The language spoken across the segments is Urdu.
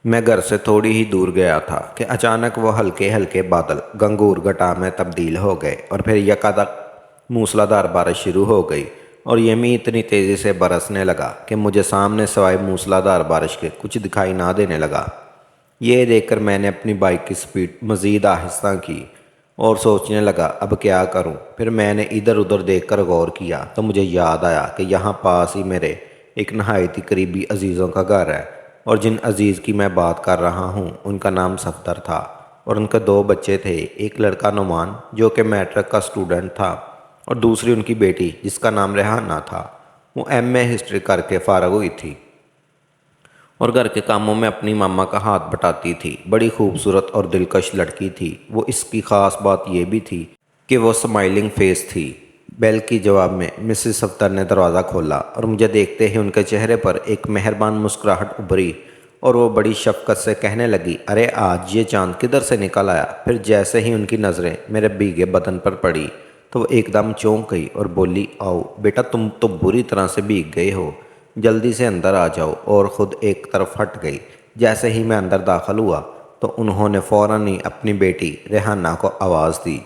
میں گھر سے تھوڑی ہی دور گیا تھا کہ اچانک وہ ہلکے ہلکے بادل گنگور گٹا میں تبدیل ہو گئے اور پھر یکادک موسلادھار بارش شروع ہو گئی اور یہ بھی اتنی تیزی سے برسنے لگا کہ مجھے سامنے سوائے موسلادھار بارش کے کچھ دکھائی نہ دینے لگا۔ یہ دیکھ کر میں نے اپنی بائک کی سپیڈ مزید آہستہ کی اور سوچنے لگا اب کیا کروں۔ پھر میں نے ادھر ادھر دیکھ کر غور کیا تو مجھے یاد آیا کہ یہاں پاس ہی میرے ایک نہایت ہی قریبی عزیزوں کا گھر ہے، اور جن عزیز کی میں بات کر رہا ہوں ان کا نام صفدر تھا اور ان کے دو بچے تھے، ایک لڑکا نعمان جو کہ میٹرک کا اسٹوڈنٹ تھا اور دوسری ان کی بیٹی جس کا نام ریحانہ تھا۔ وہ ایم اے ہسٹری کر کے فارغ ہوئی تھی اور گھر کے کاموں میں اپنی ماما کا ہاتھ بٹاتی تھی۔ بڑی خوبصورت اور دلکش لڑکی تھی وہ۔ اس کی خاص بات یہ بھی تھی کہ وہ سمائلنگ فیس تھی۔ بیل کی جواب میں مسز صفدر نے دروازہ کھولا اور مجھے دیکھتے ہی ان کے چہرے پر ایک مہربان مسکراہٹ ابھری اور وہ بڑی شفقت سے کہنے لگی، ارے آج یہ چاند کدھر سے نکل آیا؟ پھر جیسے ہی ان کی نظریں میرے بھیگے بدن پر پڑی تو وہ ایک دم چونک گئی اور بولی، آؤ بیٹا، تم تو بری طرح سے بھیگ گئے ہو، جلدی سے اندر آ جاؤ۔ اور خود ایک طرف ہٹ گئی۔ جیسے ہی میں اندر داخل ہوا تو انہوں نے فوراً ہی اپنی بیٹی ریحانہ کو آواز دی،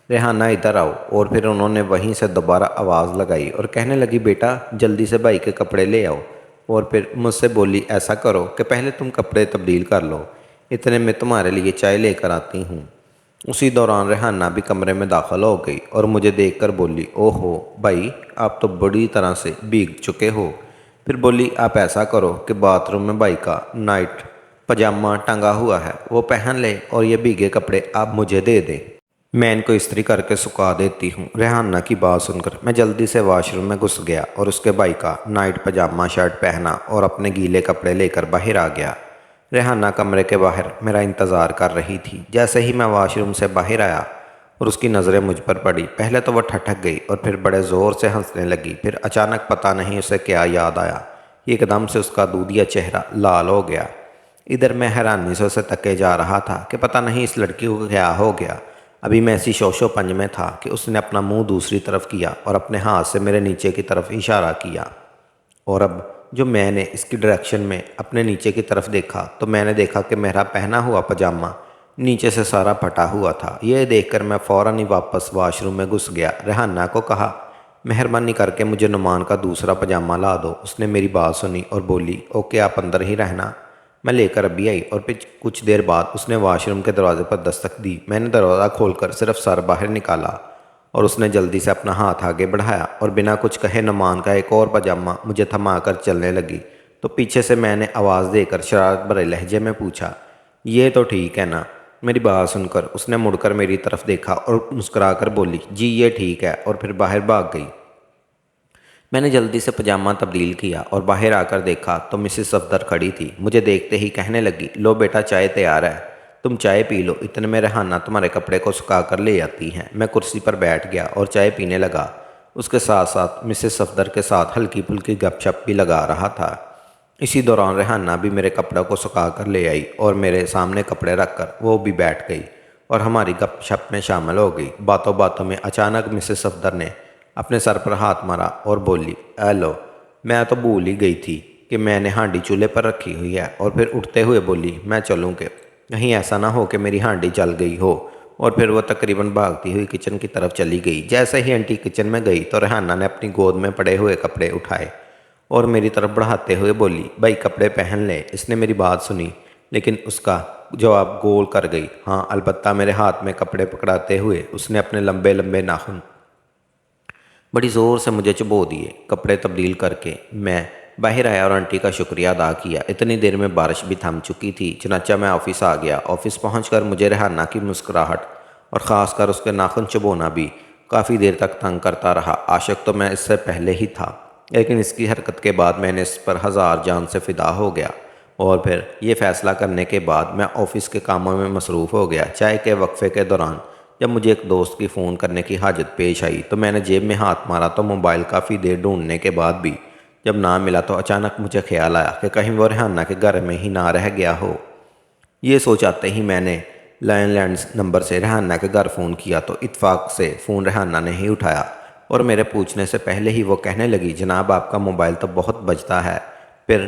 ریحانہ ادھر آؤ۔ اور پھر انہوں نے وہیں سے دوبارہ آواز لگائی اور کہنے لگی، بیٹا جلدی سے بھائی کے کپڑے لے آؤ۔ اور پھر مجھ سے بولی، ایسا کرو کہ پہلے تم کپڑے تبدیل کر لو، اتنے میں تمہارے لیے چائے لے کر آتی ہوں۔ اسی دوران ریحانہ بھی کمرے میں داخل ہو گئی اور مجھے دیکھ کر بولی، او ہو بھائی، آپ تو بڑی طرح سے بھیگ چکے ہو۔ پھر بولی، آپ ایسا کرو کہ باتھ روم میں بھائی کا نائٹ پجامہ ٹنگا ہوا ہے، وہ پہن لے اور یہ بھیگے کپڑے آپ مجھے دے دیں، میں ان کو استری کر کے سکھا دیتی ہوں۔ ریحانہ کی بات سن کر میں جلدی سے واش روم میں گھس گیا اور اس کے بھائی کا نائٹ پجامہ شرٹ پہنا اور اپنے گیلے کپڑے لے کر باہر آ گیا۔ ریحانہ کمرے کے باہر میرا انتظار کر رہی تھی۔ جیسے ہی میں واش روم سے باہر آیا اور اس کی نظریں مجھ پر پڑی، پہلے تو وہ ٹھٹک گئی اور پھر بڑے زور سے ہنسنے لگی۔ پھر اچانک پتہ نہیں اسے کیا یاد آیا، ایک دم سے اس کا دودھیا چہرہ لال ہو گیا۔ ادھر میں حیرانی سے اسے تکے جا رہا تھا کہ پتہ نہیں اس لڑکی کو کیا ہو گیا۔ ابھی میں ایسی شوش و پنج میں تھا کہ اس نے اپنا منہ دوسری طرف کیا اور اپنے ہاتھ سے میرے نیچے کی طرف اشارہ کیا، اور اب جو میں نے اس کی ڈائریکشن میں اپنے نیچے کی طرف دیکھا تو میں نے دیکھا کہ میرا پہنا ہوا پجامہ نیچے سے سارا پھٹا ہوا تھا۔ یہ دیکھ کر میں فوراً ہی واپس واش روم میں گھس گیا۔ ریحانہ کو کہا، مہربانی کر کے مجھے نعمان کا دوسرا پجامہ لا دو۔ اس نے میری بات سنی اور بولی، اوکے آپ اندر ہی رہنا، میں لے کر ابھی آئی۔ اور پھر کچھ دیر بعد اس نے واش روم کے دروازے پر دستک دی۔ میں نے دروازہ کھول کر صرف سر باہر نکالا اور اس نے جلدی سے اپنا ہاتھ آگے بڑھایا اور بنا کچھ کہے نعمان کا ایک اور پجامہ مجھے تھما کر چلنے لگی تو پیچھے سے میں نے آواز دے کر شرارت بھرے لہجے میں پوچھا، یہ تو ٹھیک ہے نا؟ میری بات سن کر اس نے مڑ کر میری طرف دیکھا اور مسکرا کر بولی، جی یہ ٹھیک ہے، اور پھر باہر بھاگ گئی۔ میں نے جلدی سے پجامہ تبدیل کیا اور باہر آ کر دیکھا تو مسز صفدر کھڑی تھی۔ مجھے دیکھتے ہی کہنے لگی، لو بیٹا چائے تیار ہے، تم چائے پی لو، اتنے میں ریحانہ تمہارے کپڑے کو سکھا کر لے آتی ہیں۔ میں کرسی پر بیٹھ گیا اور چائے پینے لگا۔ اس کے ساتھ ساتھ مسز صفدر کے ساتھ ہلکی پھلکی گپ شپ بھی لگا رہا تھا۔ اسی دوران ریحانہ بھی میرے کپڑوں کو سکھا کر لے آئی اور میرے سامنے کپڑے رکھ کر وہ بھی بیٹھ گئی اور ہماری گپ شپ میں شامل ہو گئی۔ باتوں باتوں میں اچانک مسز صفدر نے اپنے سر پر ہاتھ مارا اور بولی، اے لو، میں تو بھول ہی گئی تھی کہ میں نے ہانڈی چولہے پر رکھی ہوئی ہے۔ اور پھر اٹھتے ہوئے بولی، میں چلوں کہ کہیں ایسا نہ ہو کہ میری ہانڈی جل گئی ہو۔ اور پھر وہ تقریباً بھاگتی ہوئی کچن کی طرف چلی گئی۔ جیسے ہی آنٹی کچن میں گئی تو ریحانہ نے اپنی گود میں پڑے ہوئے کپڑے اٹھائے اور میری طرف بڑھاتے ہوئے بولی، بھائی کپڑے پہن لے۔ اس نے میری بات سنی لیکن اس کا جواب گول کر گئی، ہاں البتہ۔ میرے ہاتھ میں کپڑے پکڑاتے ہوئے اس نے اپنے لمبے لمبے ناخن بڑی زور سے مجھے چبو دیے۔ کپڑے تبدیل کر کے میں باہر آیا اور آنٹی کا شکریہ ادا کیا۔ اتنی دیر میں بارش بھی تھم چکی تھی، چنانچہ میں آفس آ گیا۔ آفس پہنچ کر مجھے ریحانہ کی مسکراہٹ اور خاص کر اس کے ناخن چبونا بھی کافی دیر تک تنگ کرتا رہا۔ عاشق تو میں اس سے پہلے ہی تھا، لیکن اس کی حرکت کے بعد میں نے اس پر ہزار جان سے فدا ہو گیا۔ اور پھر یہ فیصلہ کرنے کے بعد میں آفس کے کاموں میں مصروف ہو گیا۔ چائے کے وقفے کے دوران جب مجھے ایک دوست کی فون کرنے کی حاجت پیش آئی تو میں نے جیب میں ہاتھ مارا تو موبائل کافی دیر ڈھونڈنے کے بعد بھی جب نہ ملا تو اچانک مجھے خیال آیا کہ کہیں وہ ریحانہ کے گھر میں ہی نہ رہ گیا ہو۔ یہ سوچاتے ہی میں نے لینڈ نمبر سے ریحانہ کے گھر فون کیا تو اتفاق سے فون ریحانہ نے ہی اٹھایا اور میرے پوچھنے سے پہلے ہی وہ کہنے لگی، جناب آپ کا موبائل تو بہت بجتا ہے، پھر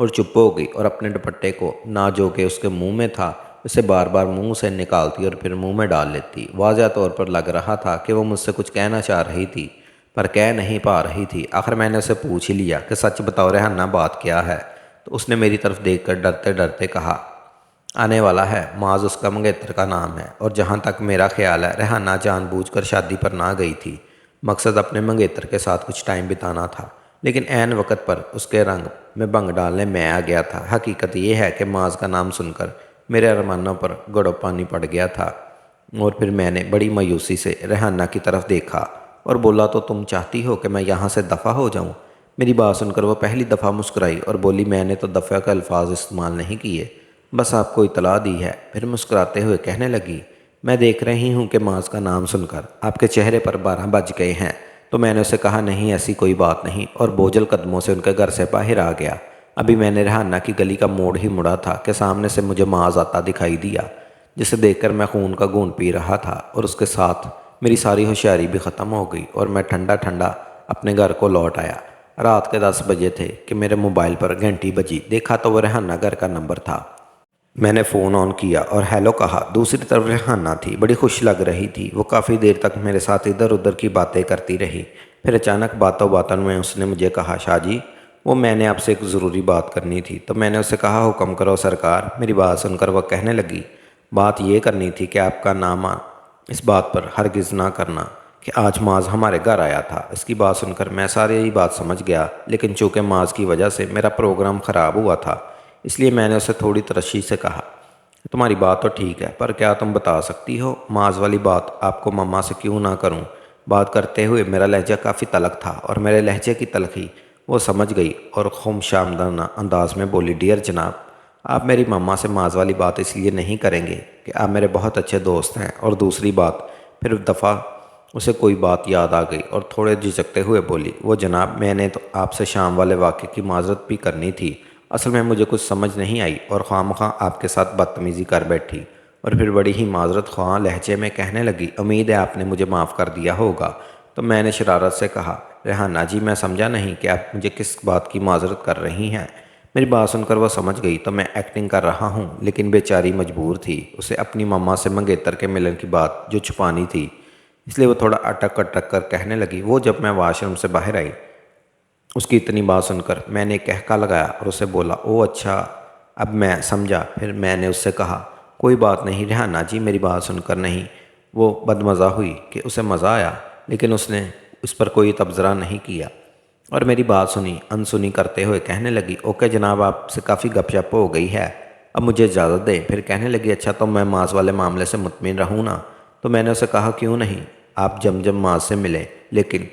اور چپ ہو گئی اور اپنے دوپٹے کو نہ جو کہ اس کے منہ میں تھا اسے بار بار منہ سے نکالتی اور پھر منہ میں ڈال لیتی۔ واضح طور پر لگ رہا تھا کہ وہ مجھ سے کچھ کہنا چاہ رہی تھی پر کہہ نہیں پا رہی تھی۔ آخر میں نے اسے پوچھ ہی لیا کہ سچ بتاؤ ریحانہ، بات کیا ہے؟ تو اس نے میری طرف دیکھ کر ڈرتے ڈرتے کہا، آنے والا ہے، معاذ اس کا منگیتر کا نام ہے، اور جہاں تک میرا خیال ہے ریحانہ جان بوجھ کر شادی پر نہ گئی تھی، مقصد اپنے منگیتر کے ساتھ کچھ ٹائم بتانا تھا، لیکن عین وقت پر اس کے رنگ میں بھنگ ڈالنے میں آ گیا تھا۔ حقیقت یہ ہے کہ معاذ کا نام سن کر میرے ارمانوں پر گڑ پانی پڑ گیا تھا، اور پھر میں نے بڑی مایوسی سے ریحانہ کی طرف دیکھا اور بولا، تو تم چاہتی ہو کہ میں یہاں سے دفع ہو جاؤں؟ میری بات سن کر وہ پہلی دفعہ مسکرائی اور بولی، میں نے تو دفعہ کے الفاظ استعمال نہیں کیے، بس آپ کو اطلاع دی ہے۔ پھر مسکراتے ہوئے کہنے لگی، میں دیکھ رہی ہوں کہ معاذ کا نام سن کر آپ کے چہرے پر 12 بج گئے ہیں۔ تو میں نے اسے کہا، نہیں ایسی کوئی بات نہیں، اور بوجھل قدموں سے ان کے گھر سے باہر آ گیا۔ ابھی میں نے ریحانہ کی گلی کا موڑ ہی مڑا تھا کہ سامنے سے مجھے معاذ آتا دکھائی دیا، جسے دیکھ کر میں خون کا گھونٹ پی رہا تھا، اور اس کے ساتھ میری ساری ہوشیاری بھی ختم ہو گئی اور میں ٹھنڈا ٹھنڈا اپنے گھر کو لوٹ آیا۔ رات کے 10 بجے تھے کہ میرے موبائل پر گھنٹی بجی۔ دیکھا تو وہ ریحانہ گھر کا نمبر تھا۔ میں نے فون آن کیا اور ہیلو کہا۔ دوسری طرف ریحانہ تھی، بڑی خوش لگ رہی تھی۔ وہ کافی دیر تک میرے ساتھ ادھر ادھر کی باتیں کرتی رہی۔ پھر اچانک باتوں باتوں میں اس نے مجھے کہا، شاہ جی، وہ میں نے آپ سے ایک ضروری بات کرنی تھی۔ تو میں نے اسے کہا، حکم کرو سرکار۔ میری بات سن کر وہ کہنے لگی، بات یہ کرنی تھی کہ آپ کا نامہ اس بات پر ہرگز نہ کرنا کہ آج معاذ ہمارے گھر آیا تھا۔ اس کی بات سن کر میں ساری بات سمجھ گیا، لیکن چونکہ معاذ کی وجہ سے میرا پروگرام خراب ہوا تھا، اس لیے میں نے اسے تھوڑی ترشی سے کہا، تمہاری بات تو ٹھیک ہے، پر کیا تم بتا سکتی ہو معاذ والی بات آپ کو مما سے کیوں نہ کروں؟ بات کرتے ہوئے میرا لہجہ کافی تلخ تھا اور میرے لہجے کی تلخی وہ سمجھ گئی اور خمشامدانہ انداز میں بولی، ڈیئر جناب، آپ میری مما سے معاذ والی بات اس لیے نہیں کریں گے کہ آپ میرے بہت اچھے دوست ہیں، اور دوسری بات، پھر دفعہ اسے کوئی بات یاد آ گئی اور تھوڑے جھجکتے ہوئے بولی، وہ جناب، میں نے تو آپ سے شام والے واقعے کی معذرت بھی کرنی تھی، اصل میں مجھے کچھ سمجھ نہیں آئی اور خواہ مخواہ آپ کے ساتھ بدتمیزی کر بیٹھی۔ اور پھر بڑی ہی معذرت خواہ لہجے میں کہنے لگی، امید ہے آپ نے مجھے معاف کر دیا ہوگا۔ تو میں نے شرارت سے کہا، ریحانہ جی، میں سمجھا نہیں کہ آپ مجھے کس بات کی معذرت کر رہی ہیں۔ میری بات سن کر وہ سمجھ گئی تو میں ایکٹنگ کر رہا ہوں، لیکن بیچاری مجبور تھی، اسے اپنی مما سے منگیتر کے ملن کی بات جو چھپانی تھی، اس لیے وہ تھوڑا اٹک اٹک کر کہنے لگی، وہ جب میں واش روم سے باہر آئی، اس کی اتنی بات سن کر میں نے کہکا لگایا اور اسے بولا، او اچھا، اب میں سمجھا۔ پھر میں نے اس سے کہا، کوئی بات نہیں ریحانہ جی، میری بات سن کر نہیں۔ وہ بدمزہ ہوئی کہ اسے مزہ آیا، لیکن اس نے اس پر کوئی تبصرہ نہیں کیا اور میری بات سنی انسنی کرتے ہوئے کہنے لگی، اوکے جناب، آپ سے کافی گپ شپ ہو گئی ہے، اب مجھے اجازت دیں۔ پھر کہنے لگی، اچھا تو میں معاذ والے معاملے سے مطمئن رہوں نا؟ تو میں نے اسے کہا، کیوں نہیں، آپ جب معاذ سے ملے، لیکن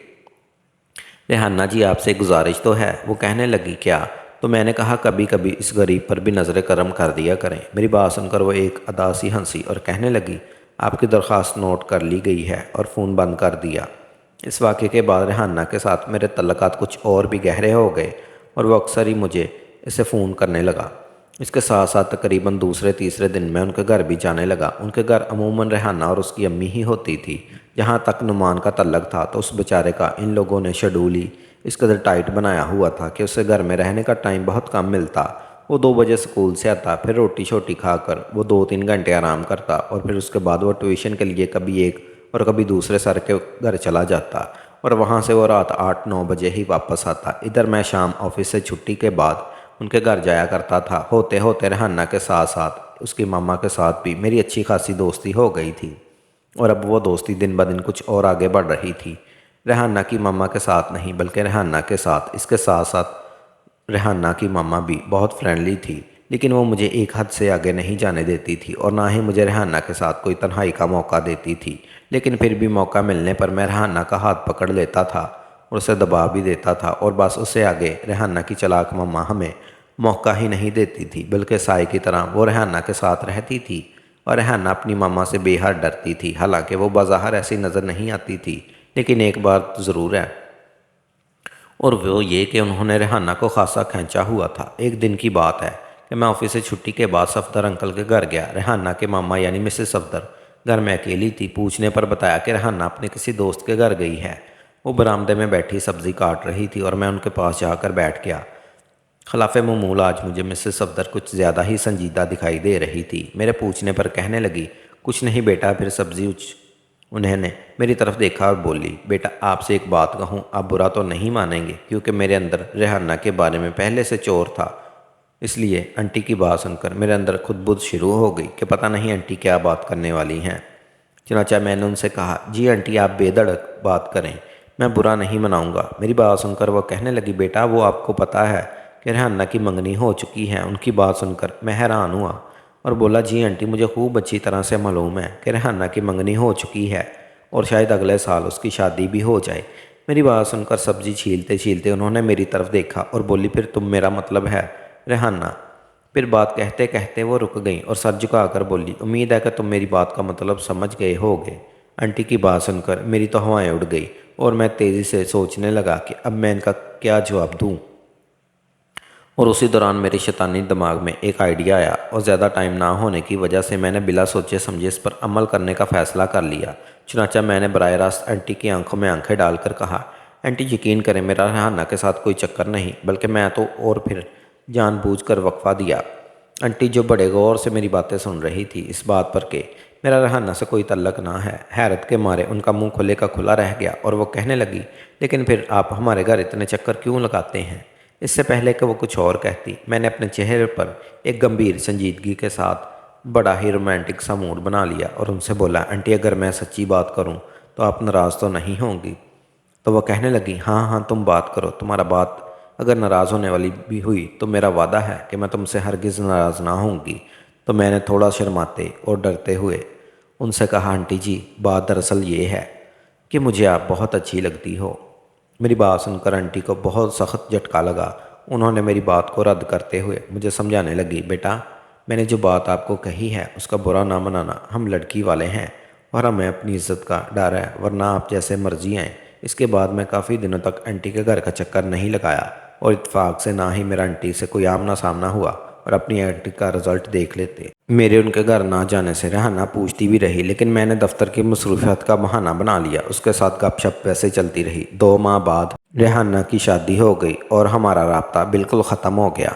ریحانہ جی آپ سے گزارش تو ہے۔ وہ کہنے لگی، کیا؟ تو میں نے کہا، کبھی کبھی اس غریب پر بھی نظر کرم کر دیا کریں۔ میری بات سن کر وہ ایک ادا سی ہنسی اور کہنے لگی، آپ کی درخواست نوٹ کر لی گئی ہے، اور فون بند کر دیا۔ اس واقعے کے بعد ریحانہ کے ساتھ میرے تعلقات کچھ اور بھی گہرے ہو گئے اور وہ اکثر ہی مجھے اسے فون کرنے لگا۔ اس کے ساتھ ساتھ تقریباً دوسرے تیسرے دن میں ان کے گھر بھی جانے لگا۔ ان کے گھر عموماً ریحانہ اور اس کی امی ہی ہوتی تھی۔ جہاں تک نعمان کا تعلق تھا تو اس بیچارے کا ان لوگوں نے شیڈول ہی اس قدر ٹائٹ بنایا ہوا تھا کہ اسے گھر میں رہنے کا ٹائم بہت کم ملتا۔ وہ 2 بجے اسکول سے آتا، پھر روٹی شوٹی کھا کر وہ 2-3 گھنٹے آرام کرتا، اور پھر اس کے بعد وہ ٹیوشن کے لیے کبھی ایک اور کبھی دوسرے سر کے گھر چلا جاتا، اور وہاں سے وہ رات 8-9 بجے ہی واپس آتا۔ ادھر میں شام آفس سے چھٹی کے بعد ان کے گھر جایا کرتا تھا۔ ہوتے ہوتے ریحانہ کے ساتھ ساتھ اس کی ماما کے ساتھ بھی میری اچھی خاصی دوستی ہو گئی تھی، اور اب وہ دوستی دن بدن کچھ اور آگے بڑھ رہی تھی۔ ریحانہ کی ماما کے ساتھ نہیں بلکہ ریحانہ کے ساتھ۔ اس کے ساتھ ساتھ ریحانہ کی ماما بھی بہت فرینڈلی تھی، لیکن وہ مجھے ایک حد سے آگے نہیں جانے دیتی تھی، اور نہ ہی مجھے ریحانہ کے ساتھ کوئی تنہائی کا موقع دیتی تھی۔ لیکن پھر بھی موقع ملنے پر میں ریحانہ کا ہاتھ پکڑ لیتا تھا اور اسے دبا بھی دیتا تھا، اور بس اس سے آگے ریحانہ کی چلاک ماما ہمیں موقع ہی نہیں دیتی تھی، بلکہ سائے کی طرح وہ ریحانہ کے ساتھ رہتی تھی، اور ریحانہ اپنی ماما سے بے حد ڈرتی تھی۔ حالانکہ وہ بظاہر ایسی نظر نہیں آتی تھی، لیکن ایک بات ضرور ہے، اور وہ یہ کہ انہوں نے ریحانہ کو خاصا کھینچا ہوا تھا۔ ایک دن کی بات ہے کہ میں آفس سے چھٹی کے بعد صفدر انکل کے گھر گیا۔ ریحانہ کے ماما یعنی مسز صفدر گھر میں اکیلی تھی۔ پوچھنے پر بتایا کہ ریحانہ اپنے کسی دوست کے گھر گئی ہے۔ وہ برآمدے میں بیٹھی سبزی کاٹ رہی تھی اور میں ان کے پاس جا کر بیٹھ گیا۔ خلاف معمول آج مجھے مسز صفدر کچھ زیادہ ہی سنجیدہ دکھائی دے رہی تھی۔ میرے پوچھنے پر کہنے لگی، کچھ نہیں بیٹا۔ پھر سبزی انہیں نے میری طرف دیکھا اور بولی، بیٹا آپ سے ایک بات کہوں، آپ برا تو نہیں مانیں گے؟ کیونکہ میرے اندر ریحانہ کے بارے میں پہلے سے چور تھا، اس لیے انٹی کی بات سن کر میرے اندر خود بدھ شروع ہو گئی کہ پتہ نہیں انٹی کیا بات کرنے والی ہیں۔ چنانچہ میں نے ان سے کہا، جی انٹی آپ بے دھڑک بات کریں، میں برا نہیں مناؤں گا۔ میری بات سن کر وہ کہنے لگی، بیٹا وہ آپ کو پتہ ہے کہ ریحانہ کی منگنی ہو چکی ہے؟ ان کی بات سن کر میں حیران ہوا اور بولا، جی انٹی مجھے خوب اچھی طرح سے معلوم ہے کہ ریحانہ کی منگنی ہو چکی ہے اور شاید اگلے سال اس کی شادی بھی ہو جائے۔ میری بات سن کر سبزی چھیلتے چھیلتے انہوں نے میری طرف دیکھا اور بولی، پھر تم میرا مطلب ہے ریحانہ؟ پھر بات کہتے کہتے وہ رک گئیں اور سر جھکا کر بولی، امید ہے کہ تم میری بات کا مطلب سمجھ گئے ہوگے۔ انٹی کی بات سن کر میری تو ہوائیں اڑ گئی اور میں تیزی سے سوچنے لگا کہ اب میں ان کا کیا جواب دوں، اور اسی دوران میرے شیطانی دماغ میں ایک آئیڈیا آیا اور زیادہ ٹائم نہ ہونے کی وجہ سے میں نے بلا سوچے سمجھے اس پر عمل کرنے کا فیصلہ کر لیا۔ چنانچہ میں نے براہ راست انٹی کی آنکھوں میں آنکھیں ڈال کر کہا، انٹی یقین کریں میرا ریحانہ کے ساتھ کوئی چکر نہیں، بلکہ میں تو اور پھر جان بوجھ کر وقفہ دیا۔ انٹی جو بڑے غور سے میری باتیں سن رہی تھی اس بات پر کہ میرا ریحانہ سے کوئی تعلق نہ ہے، حیرت کے مارے ان کا منہ کھلے کا کھلا رہ گیا اور وہ کہنے لگی، لیکن پھر آپ ہمارے گھر اتنے چکر کیوں لگاتے ہیں؟ اس سے پہلے کہ وہ کچھ اور کہتی، میں نے اپنے چہرے پر ایک گمبھیر سنجیدگی کے ساتھ بڑا ہی رومانٹک سا موڈ بنا لیا اور ان سے بولا، انٹی اگر میں سچی بات کروں تو آپ ناراض تو نہیں ہوں گی؟ تو وہ کہنے لگی، ہاں ہاں تم بات کرو، تمہارا بات اگر ناراض ہونے والی بھی ہوئی تو میرا وعدہ ہے کہ میں تم سے ہرگز ناراض نہ ہوں گی۔ تو میں نے تھوڑا شرماتے اور ڈرتے ہوئے ان سے کہا، انٹی جی بات دراصل یہ ہے کہ مجھے آپ بہت اچھی لگتی ہو۔ میری بات سن کر انٹی کو بہت سخت جھٹکا لگا۔ انہوں نے میری بات کو رد کرتے ہوئے مجھے سمجھانے لگی، بیٹا میں نے جو بات آپ کو کہی ہے اس کا برا نہ منانا، ہم لڑکی والے ہیں اور ہمیں اپنی عزت کا ڈر ہے، ورنہ آپ جیسے مرضی آئیں۔ اس کے بعد میں کافی دنوں تک انٹی کے گھر کا چکر نہیں لگایا اور اتفاق سے نہ ہی میرا انٹی سے کوئی آمنا سامنا ہوا اور اپنی انٹی کا رزلٹ دیکھ لیتے۔ میرے ان کے گھر نہ جانے سے ریحانہ پوچھتی بھی رہی، لیکن میں نے دفتر کی مصروفیات کا بہانہ بنا لیا۔ اس کے ساتھ گپ شپ ویسے چلتی رہی۔ 2 ماہ بعد ریحانہ کی شادی ہو گئی اور ہمارا رابطہ بالکل ختم ہو گیا۔